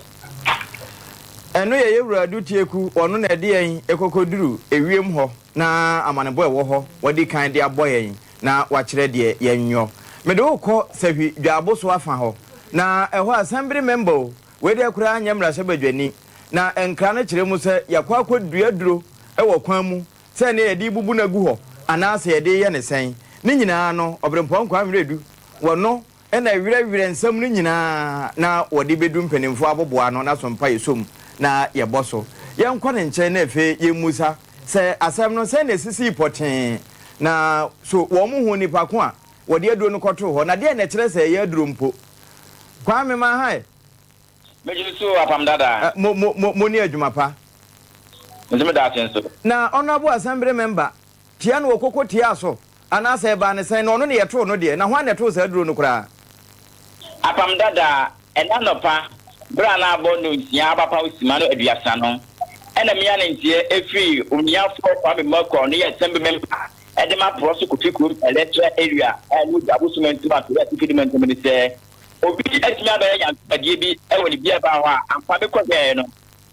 eno ye yewradu tieku ono na de yen ekokoduru ewiem ho na amanebo ewo ho wodi kan de aboyen na wa kire de yenyo mede ukọ sehwi dwabo so afa ho na eho assembly member we de kura anyamra se badwani na enkra na kire mu se yakwa akoduaduro ewo kwan mu se ne ye di bubu na gu ho anase ye de ye ne sen ni nyina no obrempon kwa mredu wono ena wire nsam ni nyina na wodi bedu mpanimfo aboboa no na sompa yesom na ye boso ye nkọ ne nche na efe ye musa se asem no se na sisi poten na so wo mu hu nipa ko a wodi aduro no kọto ho na de na kire se ye aduro mpo kwa me ma hai mejisu apam dada mo ni adwuma pa ndime da atenso na honorable assembly member tia no okoko tia so ana se ba ne sen no no ne yeto no de na ho na to se aduro no kura apam dada ena no pa bra na abo no tia papa usima no aduasa no ena mia ne ntie efi omiafo kwa be mako ne assembly member edema proso kufiku electoral area and abusement to activement minister obi etimi abere yan adie bi e woni bia ba ho a amfa be ko be no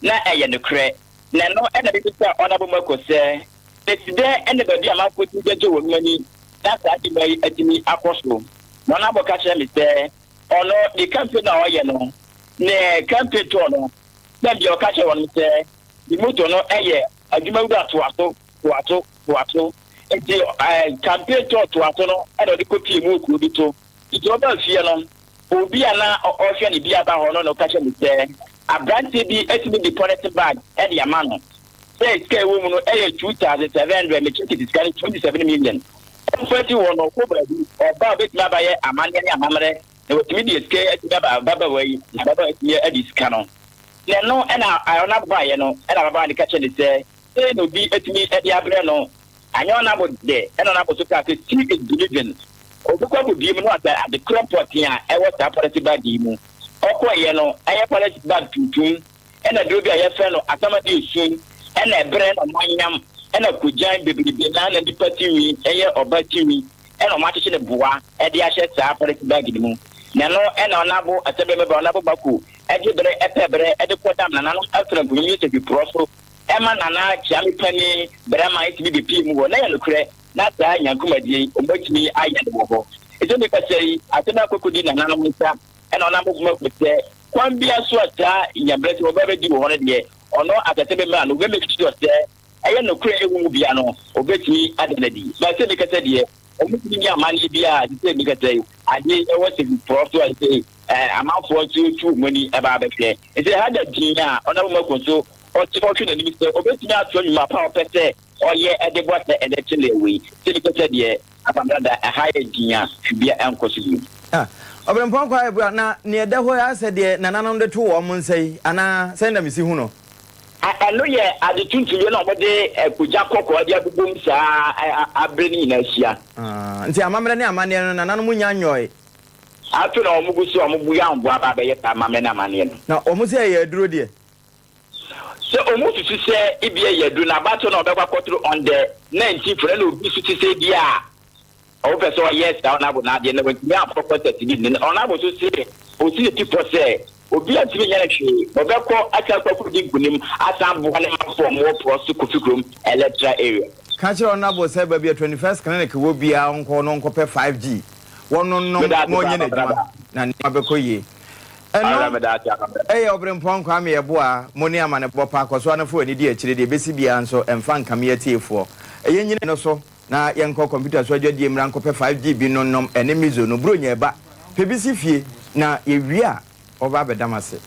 na eye ne kre na no e na bi say honorable makose today ene be dia ma poti beje wo mani na sa di mai etimi akoso no na boka che mi say ono the campaign na oye no ne campaign to no na bi o ka che won say the moto no eye aduma wu ato enti campaign to ato no e do ko pie mu ku bi to iti oba fie no obi ana ohwe ne bia ba ho no ka che mi say abrante bi etimi the policy bag e dia ma no say scale wo no e 2700 me check it scan 27 million 21 no ko ba bi oba betimi abaye amane ne amamre ne wotimi di scale etimi baba wai na baba etimi adi scan no ne no e na ona ba ye no e na baba ni ka che ni say no bi etimi edi abre no anyo na bo de e no na bo so ka say see it believing obukwa bo bi mu no at the crop pot ya e what policy bag mu okwa ye no aye policy bag tuntun e na do bi aye fe no atama di sun e na ebre no manyam e na kujan bebibi na na di patiwi eye obatiwi e no ma chiche ne boa e di ahye sa policy bag mu na no e na onabo atebe me ba onabo baku e di bre e pebre e di kodam na no afra bu mi te bi profo e ma na na chiami pani bre ma it bi pi mu na ye lokre na ta nyankumadie ombotimi aye de bobo e je me ka sei atena kokodi na no musa e na onabo kuma kwete kwan bia so ata nyabrete obabe di wo hono de ono atatebe ma no be mekiti ote eye no kure ewu bia no obetimi adenadi ba se me ka se de omutimi nya mani bia se me ka se ade e wote profo ate amafo tu mani e ba be hwe e se hada dinya onabo makonso otifo na ni se obetimi ato nyuma pa opete oye ede bote ede chilewe se me ka se de apamrada a high dinya bia enkosi Obrempon kwa ebua na ne ede ho ya se de nananom de to wo mo nsei ana senda misi hu no alo ye ade tuntuye na omode kuja kokko ade abubum sa abreni na hia nti amamre ne amane no nananom nya nyoy ato na omugusu omubu ya mbo aba be ye amamre na amane no na omusi ye aduro de so omusu se ibie ye adu na bato na obekwa kotro on the 19th for no obi su se dia o person yes down na bo na de na we me apropos that ni ona bo so se o si tipo se obi atimi nya na hwe obekọ akakọ di gunim asambo na mafo mo prosu kofikrom electoral area ka chiro na bo se ba bia 21st clinic wo bia onko no nko pe 5G wono no mo nye na djuma na ni abekọ ye Obrempon kwa me yebo a mo ni amane bo pa akoso anafo ani di akire de besi bia nso emfa nkame atiefo eye nyine no so na yenko computer so adwa die mra nkopɛ 5G bi nonnom ene mizo no bro nya ba pebisi fie na ewie a oba bedamase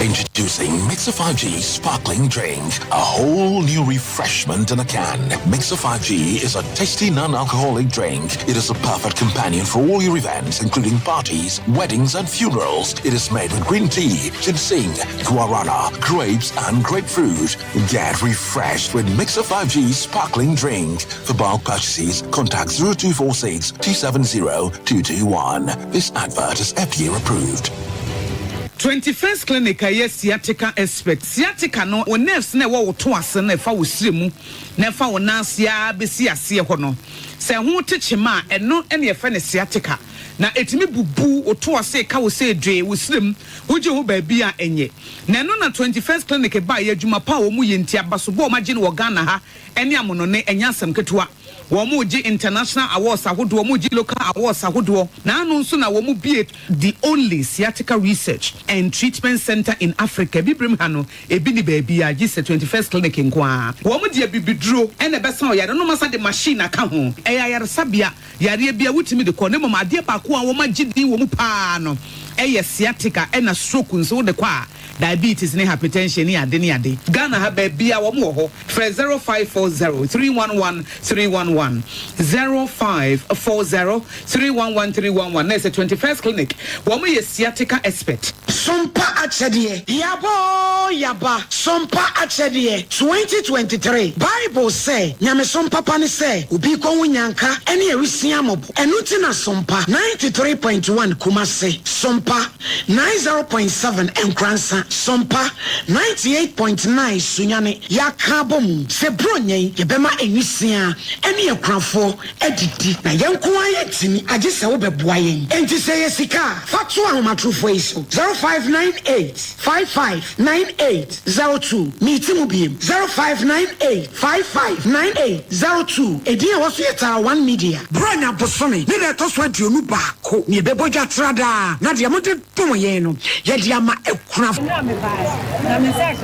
Introducing Mixer 5G Sparkling Drink, a whole new refreshment in a can. Mixer 5G is a tasty non-alcoholic drink. It is a perfect companion for all your events, including parties, weddings, and funerals. It is made with green tea, ginseng, guarana, grapes, and grapefruit. Get refreshed with Mixer 5G Sparkling Drink. For bulk purchases, contact 0246 270 221. This advert is FDA approved. 21st clinic a sciatica expert sciatica no o nerves na wo to ase na fa wo siremu na fa wo nansia besi ase ho no se ho techema eno ene ye fa ne sciatica na etimi bubu o to ase ka wo se dwe wo sirem wo je ho ba bi a enye na no na 21st clinic ba ye adwuma pa wo mu ye ntia baso bo ma je ne wo Ghana ha ene amono ne enya asem ketewa Womuji international awards ahodo womuji local awards ahodo na anu nso na womu the only sciatica research and treatment center in Africa bibrim hano ebi ni baby a gise 21st clinic nkoa womu de bibidro ene besa o yare no masa de machine aka ho eya yare sabia yare bia wutimi de ko ne mama de ba ko a womu gidi womu pa no eye sciatica ena stroke nso de kwa diabetes ne hypertension ne ade Ghana ha baby a womu ho 0540 311 311 0540 311 311 There's a 21st clinic. Woman is sciatica expert. Sompa achedie yaba Sompa achedie 2023 Bible say nyame Sompa pa ne say obi ko wunyanka ene erusia mobo enu ti na Sompa 93.1 Kumase Sompa 90.7 Enkransa Sompa 98.9 Sunyane yakabom se bronye yebema enwisia ene ekrafo edidi na yenko ayetini age se wo beboa yen enti se yesika fatu ahomatrofo iso 0598559802 meeting mu biem 0598559802 edin waso yeta 1 media bronya bosome ne de to so aduonu ba ko ne bebodwa trada na de amode tom yen no ye de ama ekrafo na me say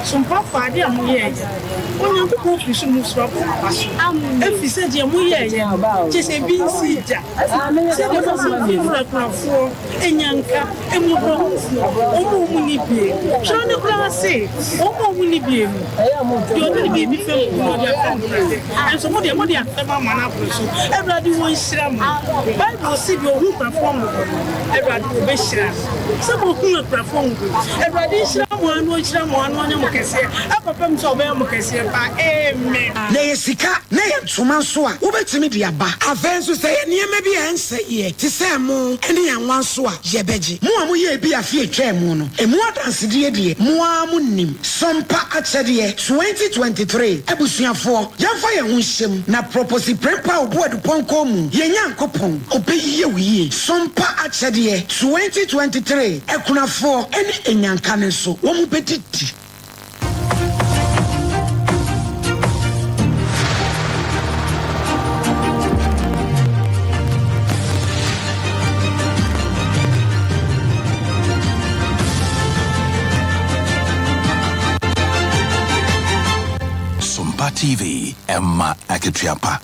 Sompa fadi amuye onye ko fisu muswa ko paso efise de amuye je se binsija se de so fi fura krafo enyanka emubro omo ni bie so ne klase omo ni bie yo de bi fe mo de and so mo de afema mana proso everybody won shira mo Bible si bi ohu krafo mo everybody go be shira se mo hu krafo mo everybody shira mo anu mukese apapam so be mukese pa amen na yesika na yentuma so a wobetimi de aba afenso se niema bi ense ye ti se mo ene yanwan so a yebeji mo amu ye bi afi etwa mu no emu adansede de mo amu nim Sompa achede 2023 ebusuafo yamfa ye ho hyem na propose prepa oboadu ponko mu ye nyankopon obeyiye wiye Sompa achede 2023 ekunafo ene enyanka ne so wo mu bedidi Sompa TV, Emma Aketiapa.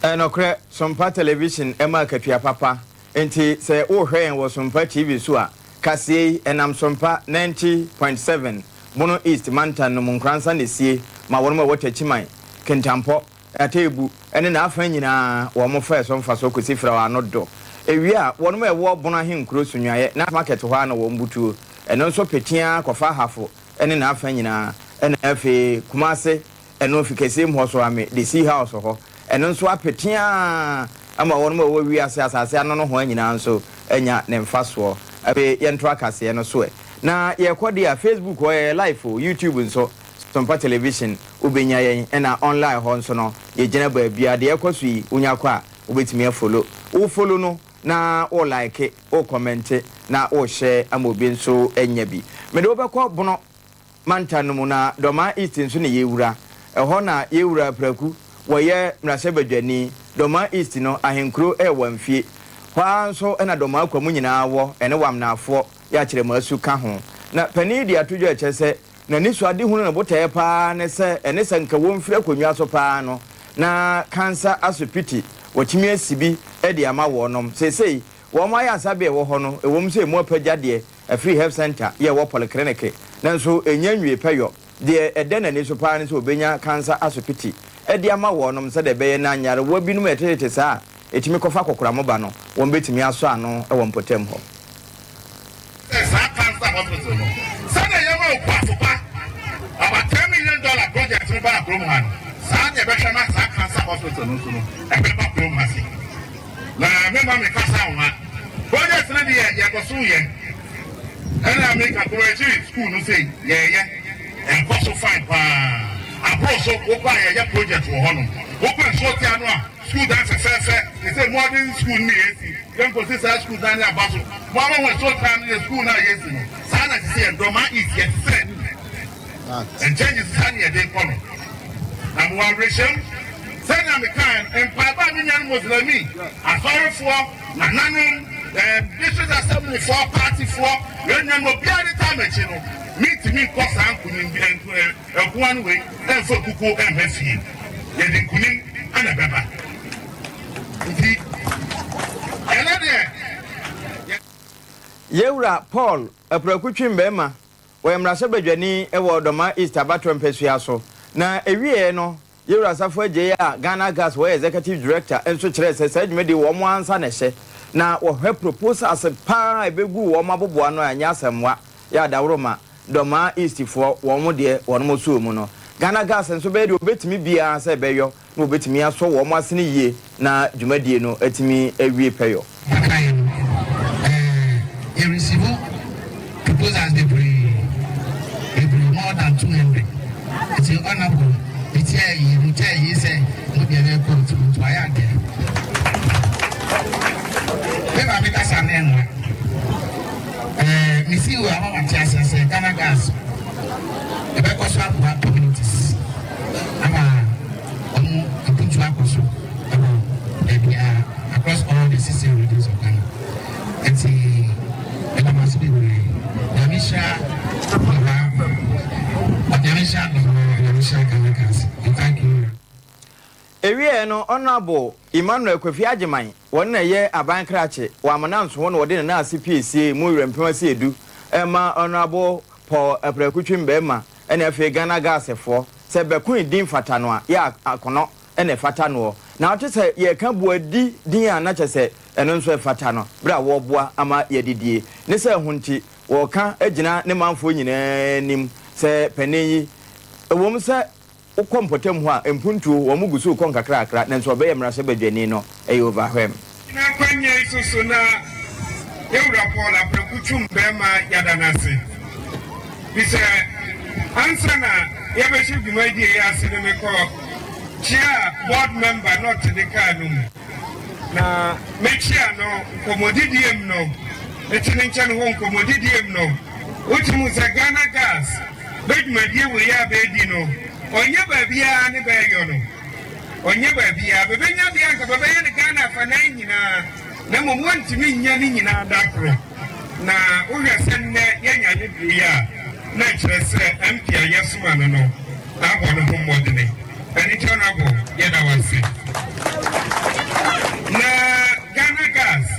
Enokre Sompa television Emma Aketiapa pa. Enti se wo hwen wo Sompa TV so a kase enam Sompa 90.7 Mono East Mantan no Munkransa nesie ma wono ma watachiman Kentampo atebu ene na afa nyina wo mo fa so mfa so kosi fra wa no do ewi a wono ma wo bono ahen kro sunwaye na market ho na wo mbutuo eno nso petia kofa hafo ene na afa nyina ene afi Kumase eno fikese mo so ame the sea house ho eno nso apetia ama wono ma wo wi asase ano no ho nyina nso enya ne mfaso abe yentro akase no so na ye kwode a Facebook or live o YouTube nso Sompa television ubenya yen na online ho nso no ye gina ba bia de ekoso yi unya kwa ubetimi follow wo follow no na o like o comment na o share amobi nso enya bi me de obekọ bono mantanu mu na doma east nso ne yewura eho na yewura praku wo ye mrase badwani doma east no ahenkro wamfie kwa nso na doma akwamu nyina wo ene wamnafo ya kire masu ka ho na pani dia tojo echese na niso ade hunu na botae pa ne se ene se nka wo mfira konwa so pa no na cancer asopiti wotimi asibi e de ama wo nom sesei wo ma ya sabe wo ho no ewom se mu apagade a free health center ye wo polyclinic na nso enya nwie peyo de ede na niso pa ne se obenya cancer asopiti e de ama wo nom se de be na nyare wo binum etete sa etimi kofa kokora mo ba no wo betimi aso ano e wo mpotem ho about $10 million project in Bromhan. Sanya Bashama Cancer Hospital, no, a paper Bromhasi. Now, remember me, Casa, project ready at Yakosuyan. And I make a graduate school, no say, yeah, and also find a process of a project for Honor. Open Sotiano, school dance fair, they say modern school me, then go this high school down there, Basso. Mama was so time in the school now, yes, Sana is here, Doma is yet said. And changes Tanya de Pono. I'm one Risham, send them the kind, and Papa Minian was like me. I saw for Nananum, district assembly for party for, when you will be at the Samachino, meet me, cause Uncle and one way, and for Kuku and Messi. They didn't come in and a baba. Yewra Paul a prokuchim bema we mrase badwani e wo doma East Abattoir Mpesua so na ewie no Yewra Safo Aje a Ghana Gas we executive director enso kire se adwumedi wo mo ansa na hye na wo hwe proposal as pa ebegu wo maboboa no anya asemwa ya dawroma doma East fo wo mo de wo no so mu no Ghana Gas enso be de obetimi bia se beyo na obetimi aso wo mo asene yie na dwumadi no atimi ewie peyo. You receive proposals they bring more than 200. It's honorable. It's here you tell you say no be able to wire there. Never make us an end. Me see we are on chance say Ghana Gas. The back of our communities. Across all the 60 regions of Ghana. And see thank you. Ewie no honorable Emmanuel Kofi Ajiman won na ye aban krache wa mananso won wode na CPC mu rempema se edu ema honorable Paul Aprekutwim bema ene afi Ghana Gas fo se bekun din fata no a ya akono ene fata no na ote se ye ka buadi din a na chese eno nso fata no bra wo boa ama ye didie ne se hunti wo ka agina ne manfo nyina nim se paneyi ewom se ukompotem ho a empuntu wo mugusu kon kakra na nso be yemra se badwani no e overwhelm na kwanye isusu na Yewra Paul Aprekutwim bema yadanase bise ansana yabeshi dwumadi ya asene ko chair board member not the kanum na mechia no komodidiem no etinenchen ho komodidiem no otimu za Ghana Gas bedwumadi we ya bedi no onye babia ne bayo no onye babia bebenya bia nka babaya ne Ghana fa nan nyina na mo wantimi nya ni nyina dakro na uhwese nne yenya ne bia na kyerese MP ayesuma no no na abono ho modene ani chonabo yeda wansi na Ghana Gas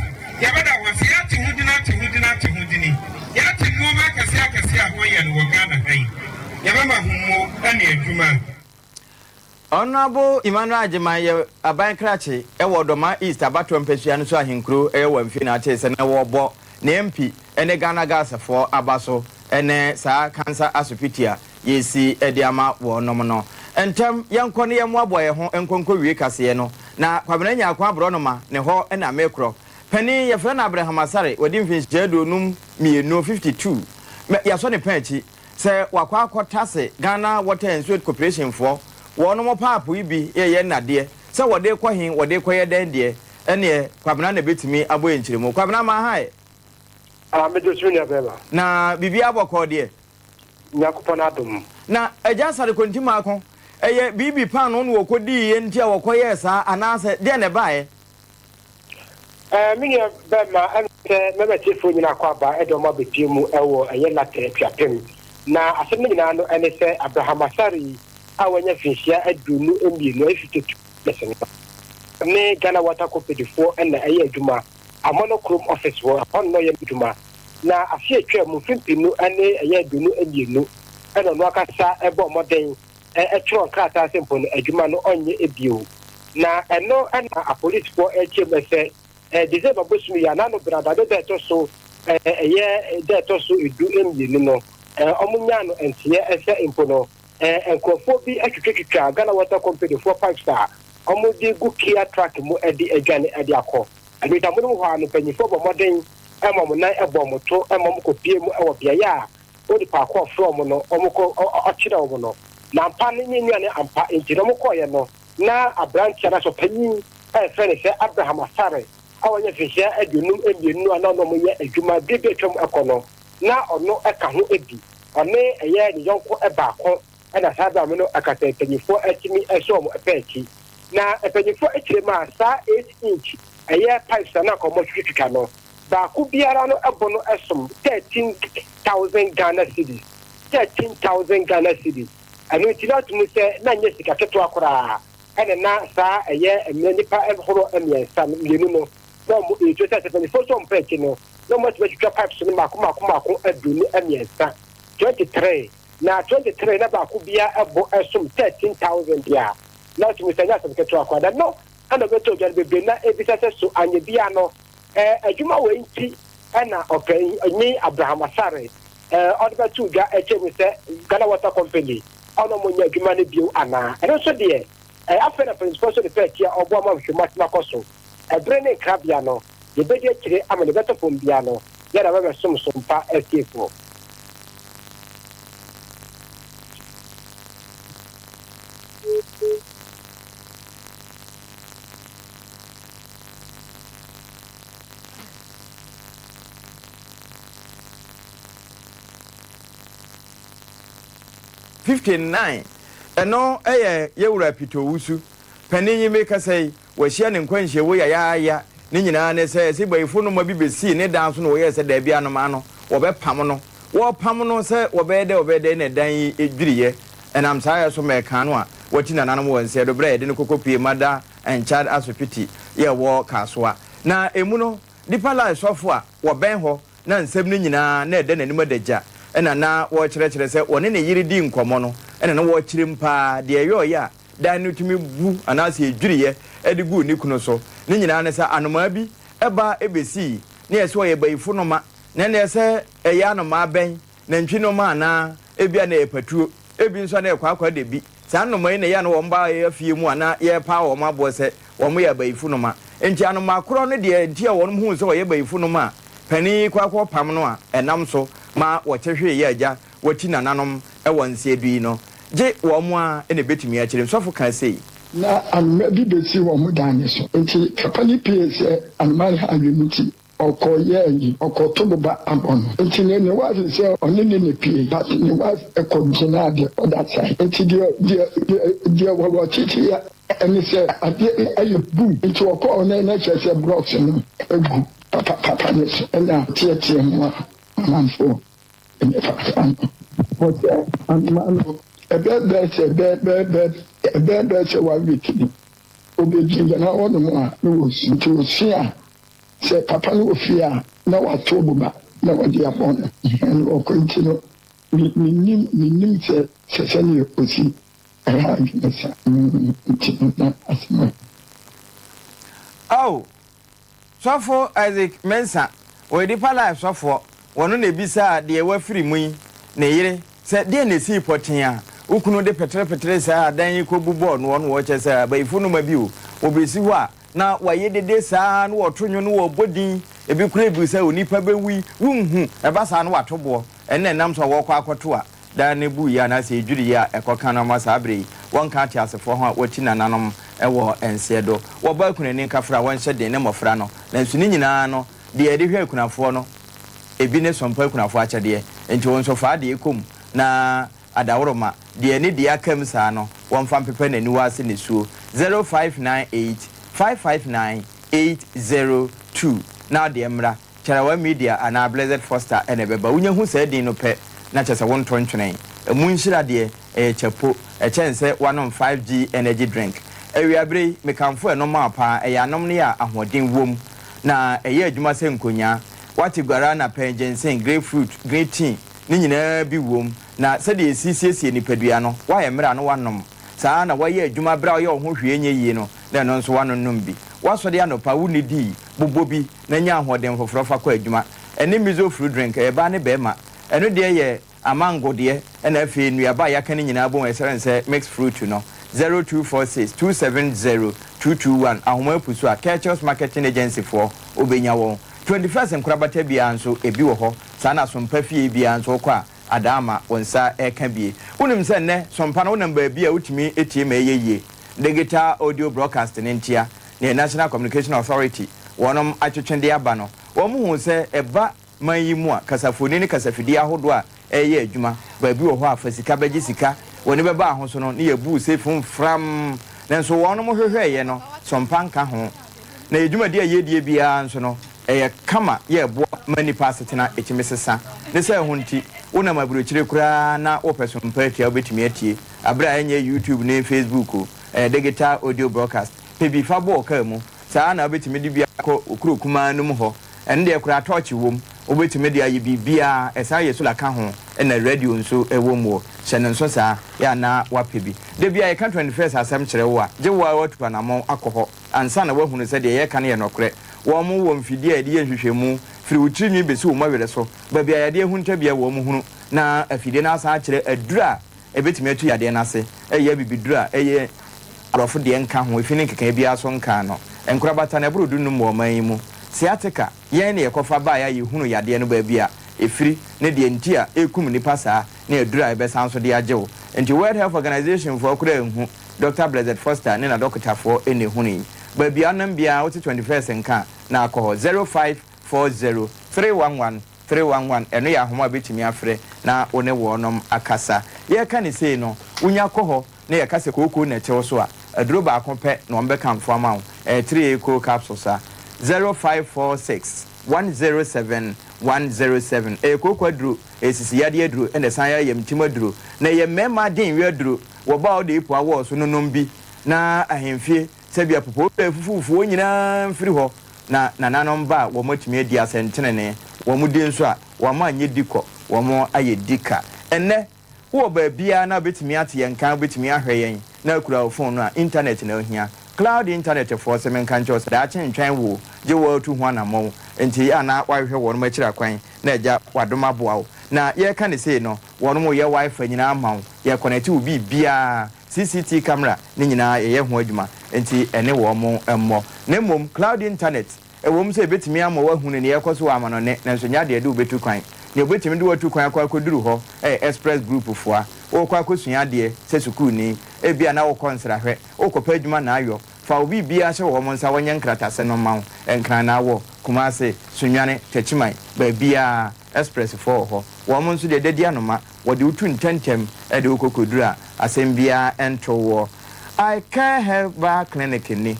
yabada wansi yati hudini yati ngoma kasi ahoye no Ghana hai yabama hummo ani adwuma Honorable Emmanuel Ajiman ye aban krache e wodoma East Abattoir Mpesua no so ahenkro e wamfi na chese na wo bo na MP ene Ghana Gas fo abaso ene sa cancer asupitia yesi ediama wo nom no entem yanko ne yemo aboye ho enkonko wie kase no na kwabena nya akwa abronoma ne ho ena mekro pani ye fre na Abraham Asare wodi mfin jedo num mienu 52 ya so ne panchi se wakwa akotase Ghana Water and Sewage Corporation for wono mo papo ibi ye nade se wode kɔ hin wode kɔ ye den de ene kwabena na betimi abo enchiremu kwabena ma hae mejosunia bela na bibi abɔkɔ de nyakopɔn adom na agya sare kontima akɔ eye bibi pan no wo kodi ye ntia wo kɔ ye sa anase de ne bae minya bema ante memechefo nyina kwaba edomo betiemu ewo eye latere piapem na asem nyina no ene se Abraham Asare awanya finsia adunu emienu efitetu lesene ne Ghana Water Corporation for ene eye adwuma amono chrome office wo on no ye adwuma na afie atwa mu fimpinu ene eye adunu emienu ene no akasa ebo moden etro krata sempo no adwuma no onye ebio na eno ana a police for HMS December bosumi ya na no brada de to so eye de to so edu emienu no omunya no entie ese impo no enkofo bi atwetwetwa Ghana Water Company for 5 star omudi gu kia track mu edi adwane edi akọ anita mu no ho anu panyifo bo moden emom na ebom to emom kopie mu ewo bia ya odi pa akọ from no omko ochire wo no na mpa ne nyanya ne ampa ntino mo koye no na abrantia na so panyin friend se Abraham Asare awanya fihia adunum emienu ana no mo ye adwuma bebe twam ekono na ono eka ho ebi one eye ne yonko eba akọ ena sada me no akata panyifo atimi eso mo epechi na panyifo etire ma sa 8 inch eye pipes na komo twitwika no ba ku biara no ebo no esom 13 13,000 Ghana cedis. 13,000 Ghana cedis. And we did not say, Nanyesika Ketuakura, and na sa a year and many pa and horror and some Limuno. No, you just said the first one pension. No much which perhaps Makuma and Duni and yes, 23. Now 23 never could be a sum 13,000 yeah. Not with a lot of Ketuakura. No, and a better than the Bena Ebisato so and the piano. A Juma Winty and okay, me Abraham Asare. Other two got a chain with Ghana Water Company. Onomunya Jumani Bill Anna. And also dear. After the sponsor the pet here or Bama Shumatmakoso, a brainy crabiano, the better today, I'm a better from piano, yet I remember some Sompa SK4. $59. No, you repito usu. Penny make us say, was she an quench away ya, Nina says, if by phone may be seen, it down no yes at the piano mano, or be Pamono, or Pamono, sir, or bed over there in a day, and I'm tired of my canoa, watching an animal and said the bread in a cocoa mother and child as a pity, ye war caswa. Na emuno, dipala software, or benho, nan 7 ned then any mother. And na watch let's say one in a year dim comono, and no watch him pa, dear yo ya, dine to me boo, and I see Julia, Eddie Goo Niconoso, Ninanessa Anomabi, Eba ABC, near Sway by Funoma, Nene say a yanoma bang, Nenchino mana, Ebiane Petru, Ebinson Quaqua de Bi, San no main a yan one by a few moana, ye power my boy said, one way by Funoma, and Janoma Crone dear, dear one who's away by Funoma, Penny Quaqua Pamanoa, and Namso. Ma watewe ya watina nanom e wonse aduino je wo mo a ene betumi a kire sofo kan sei na amadi besi wo mo dan so enti kapani pese anmal agreement okoye yi okotoba abon enti ne was say onene ne pie but ne was a conditional the other side enti dia wo chichi ya eni say aye boom enti okọ na chese blocks no egu papa ne so na tie mo manfo in the fact but man a bad one week obedi na one more no to fear say papa no fear na wa tobuba na wa dia bon and o continue minim se ne osi oh so for Isaac Mensa we dey life so for wono na bisa de wa firi mu na yire se de na si poten a ukunu de petre sa dan yi ko bubo no wono wo che sa ba ifu no ma bi o obesi ho a na waye dede sa no wotonwo no wo bodin ebi kura ebi sa onipa bewi wunhu e ba sa no watobo enne nam so wo kwa akoto a dan ne bu ya na se edwiri ya ekoka na ma sa abre won ka ati asefo ho a woti na nanom e wo ense do wo ba kunani kafra won hye de ne mofra no na nsu ni nyina no de ede hwe kunafo no ebi ne Sompa kunafo akyede enti won so fa de ekom na adaworoma de ne de akam sa no won fa pepe na ni wase ne suo 0598559802 na de mra Charawa Media ana Blessed Foster ene beba unya hu sa din no pe na chese won tontwene emu nhira de chapo chense 105G energy drink ewiabre mekamfo enoma pa eyanom ne ya ahoden wom na eye adwuma se nkonya wati gwara na penjensen grapefruit green tea ni nyina bi wom na se de sisiesie nipadua no wa ye mra no wanom saa na waye adwuma bra ye ho hwe enye yi no na no nso wanom bi waso de anopa wuni di bobobi na nya ahoden foforo fa kwa adwuma ene mizo fruit drink e ba ne bema eno de ye amango de na afi nuaba ya kan nyina bon eserense mixed fruit no 0246270221 ahoma pusu a Catchers Marketing Agency for obenya won 21st nkrabata bia nso ebi wo ho sana Sompa fie bia nso kwa adama wonsa eka bie unim se ne Sompa no namba bia utimi etie ma yeye digital audio broadcasting ntia ne National Communication Authority wonom atwetwende aba no wo mu hu se eba mayimu a kasafoni ne kasafidi ahodo a eye adwuma ba bi wo ho afasika baji sika woni beba ahoso no ne yebu se fram nanso wonom hwehweye no Sompa nka ho na edwuma de ye die bia nso no kama ye bo mani pasitena ekimesesa ne sɛ ho nti wona maburokyire kura na opeso mpatia obetimi atie abra enye YouTube ne Facebook digital audio broadcast pebi fa bo ka mu saa na obetimi de bia ko okuro kuma no mu ho ene de kura torch wom obetimi de ayi bibia esa yesu la ka ho na radio nso ewom wo hyene nso saa ya na wapebi de bia ye ka 21st asem kyerɛ wo a je wo watu anamo akɔhɔ ansa na wahunu sɛ de ye ka ne ye nokre wo mu wo mfidi a de ye hwehwɛmu firi utrimi besi wo mawere so ba bia ya de hunta bia wo mu hunu na afide na asa kyerɛ adura ebetimi atu yade na ase eye bibidura eye arofo de nka ho efini keka bia so nka no enkorabata na burudu no mo man yi mu siatika yen ne yekofa ba ya yehunu yade no ba bia efiri ne de nti a ekum nipa saa na adura ebesan so de ajewo enti World Health Organization for kura enhu Dr. Blessed Foster ne na doctor for ene hunu ba bia nam bia wo 21st nka na akọ 0540311311 eno ya homa betimi afre na one wonom akasa ye ka ne sei no unya kɔ na ye kase kokoo na chewo so a aduro ba akopɛ na ombe kamfo ama wo 3 eco capsules a 0546107107 ekoko aduro esisi yade aduro ene san ya yemtim aduro na ye mema den wi aduro wo ba o de ipo awo so nonom bi na ahemfie sebia popo fufufu nyina mfiri ho na nanom ba wo matimi adi asentene ne wo mudi nso a wo ma anye dikọ wo mo aye dika enne wo ba bia na betimi ate yenkan betimi ahwe yen na kura phone no a internet na ohia cloud internet for semen kan chos da chen twan wo je wo tu ho anamo enti ya na wahwe wo no makira kwan na eja wadoma boawo na ye ka ne sei no wo no mo ye wifi nyina amawo ye connect wo bi bia CCTV camera ni nyina ye ho adwuma enti ene wo mo emmo na mom cloud internet ewom se betimi ama wahunu ne yekoso wa amano ne nso nya de de obetu kwan ne obetimi de watu kwan akwaduru ho express group foa wo kwa kosua de se sukuu ni bia na wo konsra hwe wo kopa adwuma na ayo fa obi bia hye wo mo nsa wonye nkrata se no mawo enkran na wo kuma se sunwane tachiman ba bia express for ho wo mo nso de dedi anoma wo de utu ntentem de okokodura asem bia ento wo I can help back clinic ni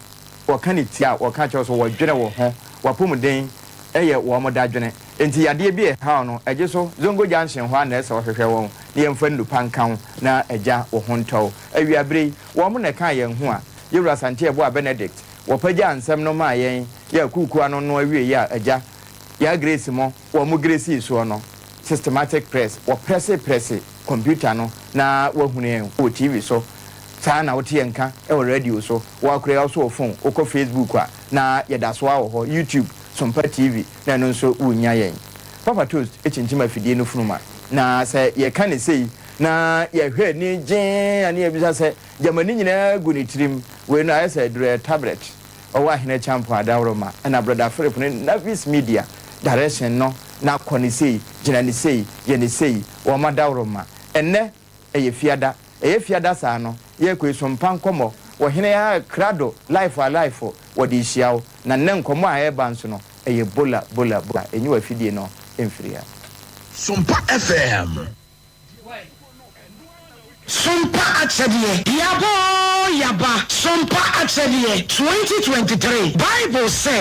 wakani tia wakacha so wadwene wo ho wapomuden eye wo mo dadwene enti yade bi e ha no eje so zongo junction ho na ese ohwehwe won ne yemfa ndupa nkan na eja wo ho ntaw awiabre wo mo na kan yen ho a yewra sante ebo a Benedict wopaja ansem no ma yen ya kuku ano no awie ya eja ya grace mo wo mo grace so no systematic press wo press computer no na wahunu en o TV so sana wotie nka e radio so wa kura also phone oko Facebook a na yeda so awo ho YouTube Sompa TV na no so unya yen Papa Toast echinchima fidie no funuma na se ye ka ne sei na ye hwe ni gyen ani ebisa se jamani nyina gu ni trim we no ayese dure tablet o wa hene champo adawroma na brother Philip ne Navis Media direction no na koni sei gina ni sei ye ni sei o ma dawroma enne eye fiada sa no ye kwe Sompa nkomo wo hene ya krado life wo di hyiawo na ne nkomo a e ba nso no eye bola enyi wa fidie no emfria Sompa FM Sompa Achadie Yaba Sompa Achadie 2023 Bible say